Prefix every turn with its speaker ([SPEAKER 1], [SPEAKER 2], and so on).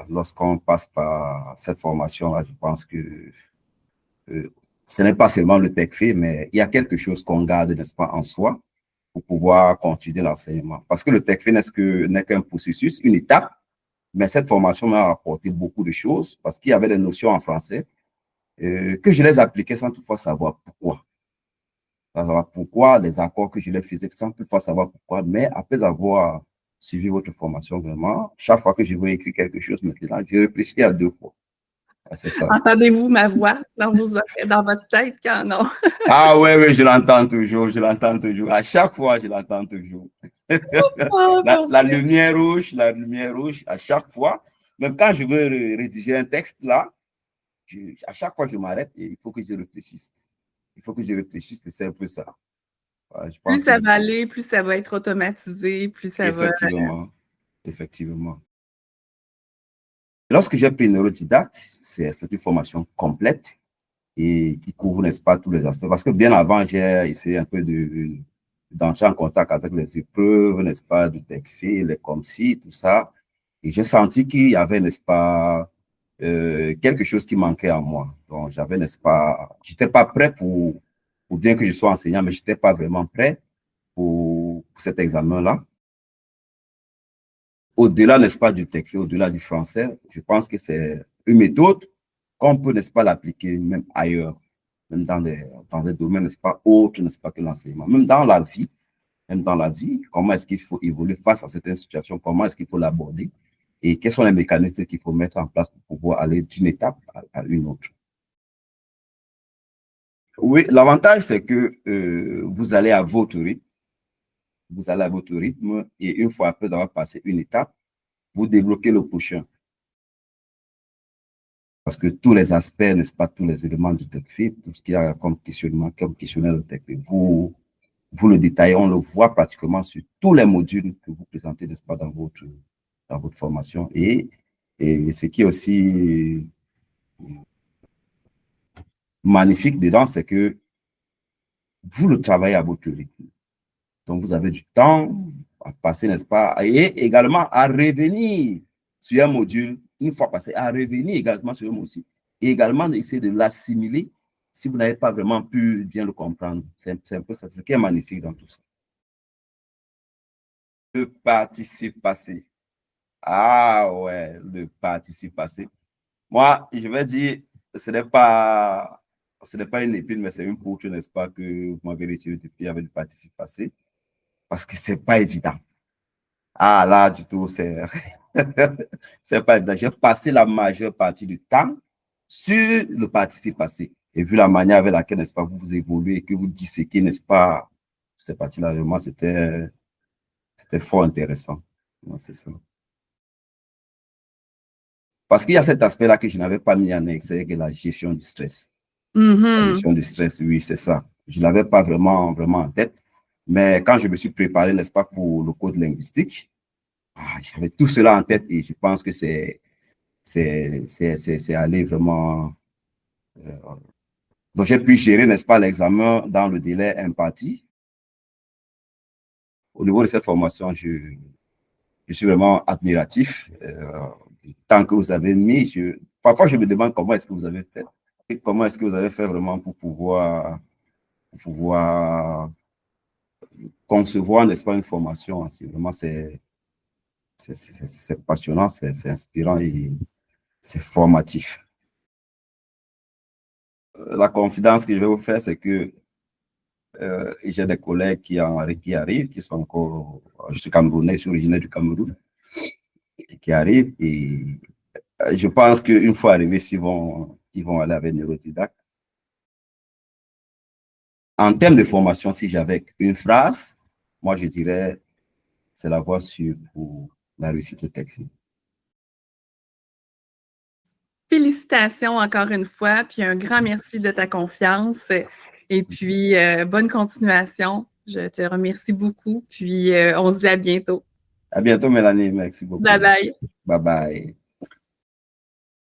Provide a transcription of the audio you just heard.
[SPEAKER 1] lorsqu'on passe par cette formation-là, je pense que ce n'est pas seulement le TechFit, mais il y a quelque chose qu'on garde, n'est-ce pas, en soi pour pouvoir continuer l'enseignement. Parce que le TechFit n'est qu'un processus, une étape, mais cette formation m'a apporté beaucoup de choses parce qu'il y avait des notions en français que je les appliquais sans toutefois savoir pourquoi. Savoir pourquoi, les accords que je les faisais sans toutefois savoir pourquoi, mais après avoir suivi votre formation, vraiment, chaque fois que je veux écrire quelque chose maintenant, je réfléchis à 2 fois. C'est ça.
[SPEAKER 2] Entendez-vous ma voix dans votre tête quand non?
[SPEAKER 1] Ah ouais, je l'entends toujours, je l'entends toujours. À chaque fois, je l'entends toujours. La lumière rouge, à chaque fois. Même quand je veux rédiger un texte là, à chaque fois, je m'arrête et il faut que je réfléchisse. Il faut que je réfléchisse, c'est un peu ça. Je pense
[SPEAKER 2] plus ça va aller, plus ça va être automatisé, plus ça va...
[SPEAKER 1] Effectivement. Lorsque j'ai pris Neurodidacte, c'est une formation complète et qui couvre, n'est-ce pas, tous les aspects. Parce que bien avant, j'ai essayé un peu d'entrer en contact avec les épreuves, n'est-ce pas, du TechFit, les COMSI, tout ça. Et j'ai senti qu'il y avait, n'est-ce pas, quelque chose qui manquait en moi. Donc, j'avais, n'est-ce pas, j'étais pas prêt pour bien que je sois enseignant, mais j'étais pas vraiment prêt pour cet examen-là. Au-delà, n'est-ce pas, du TechFit, au-delà du français, je pense que c'est une méthode qu'on peut, n'est-ce pas, l'appliquer même ailleurs, même dans des domaines, n'est-ce pas, autres, n'est-ce pas, que l'enseignement. Même dans la vie, comment est-ce qu'il faut évoluer face à certaines situations, comment est-ce qu'il faut l'aborder et quels sont les mécanismes qu'il faut mettre en place pour pouvoir aller d'une étape à une autre. Oui, l'avantage, c'est que vous allez à votre rythme. Vous allez à votre rythme et une fois après avoir passé une étape, vous débloquez le prochain. Parce que tous les aspects, n'est-ce pas, tous les éléments du TechFit, tout ce qu'il y a comme questionnement, comme questionnaire de TechFit, vous le détaillez, on le voit pratiquement sur tous les modules que vous présentez, n'est-ce pas, dans votre formation. Et ce qui est aussi magnifique dedans, c'est que vous le travaillez à votre rythme. Donc, vous avez du temps à passer, n'est-ce pas, et également à revenir sur un module, une fois passé, à revenir également sur un module, et également d'essayer de l'assimiler si vous n'avez pas vraiment pu bien le comprendre. C'est un peu ça, ce qui est magnifique dans tout ça. Le participe passé. Ah ouais, le participe passé. Moi, je vais dire, ce n'est pas une épine, mais c'est une poutre, n'est-ce pas, que vous m'avez retiré depuis avec le participe passé, parce que ce n'est pas évident. Ah là, du tout, c'est pas évident. J'ai passé la majeure partie du temps sur le participe passé. Et vu la manière avec laquelle, n'est-ce pas, vous évoluez et que vous disséquez, n'est-ce pas, cette partie-là, vraiment, c'était fort intéressant. C'est ça. Parce qu'il y a cet aspect-là que je n'avais pas mis en exergue, la gestion du stress. La gestion du stress, oui, c'est ça. Je ne l'avais pas vraiment en tête. Mais quand je me suis préparé, n'est-ce pas, pour le code linguistique, j'avais tout cela en tête et je pense que c'est allé vraiment... Donc, j'ai pu gérer, n'est-ce pas, l'examen dans le délai imparti. Au niveau de cette formation, je suis vraiment admiratif. Tant que vous avez mis, parfois je me demande comment est-ce que vous avez fait. Et comment est-ce que vous avez fait vraiment pour pouvoir concevoir, n'est-ce pas, une formation. Vraiment, c'est passionnant, c'est inspirant et c'est formatif. La confidence que je vais vous faire, c'est que j'ai des collègues qui arrivent, qui sont encore, je suis Camerounais, je suis originaire du Cameroun, qui arrivent et je pense qu'une fois arrivés, ils vont aller avec Neurodidacte. En termes de formation, si j'avais une phrase, moi je dirais, c'est la voie sûre pour la réussite au TechFit.
[SPEAKER 2] Félicitations encore une fois, puis un grand merci de ta confiance. Et puis, bonne continuation. Je te remercie beaucoup, puis on se dit à bientôt.
[SPEAKER 1] À bientôt, Mélanie. Merci beaucoup.
[SPEAKER 2] Bye bye.
[SPEAKER 1] Bye bye.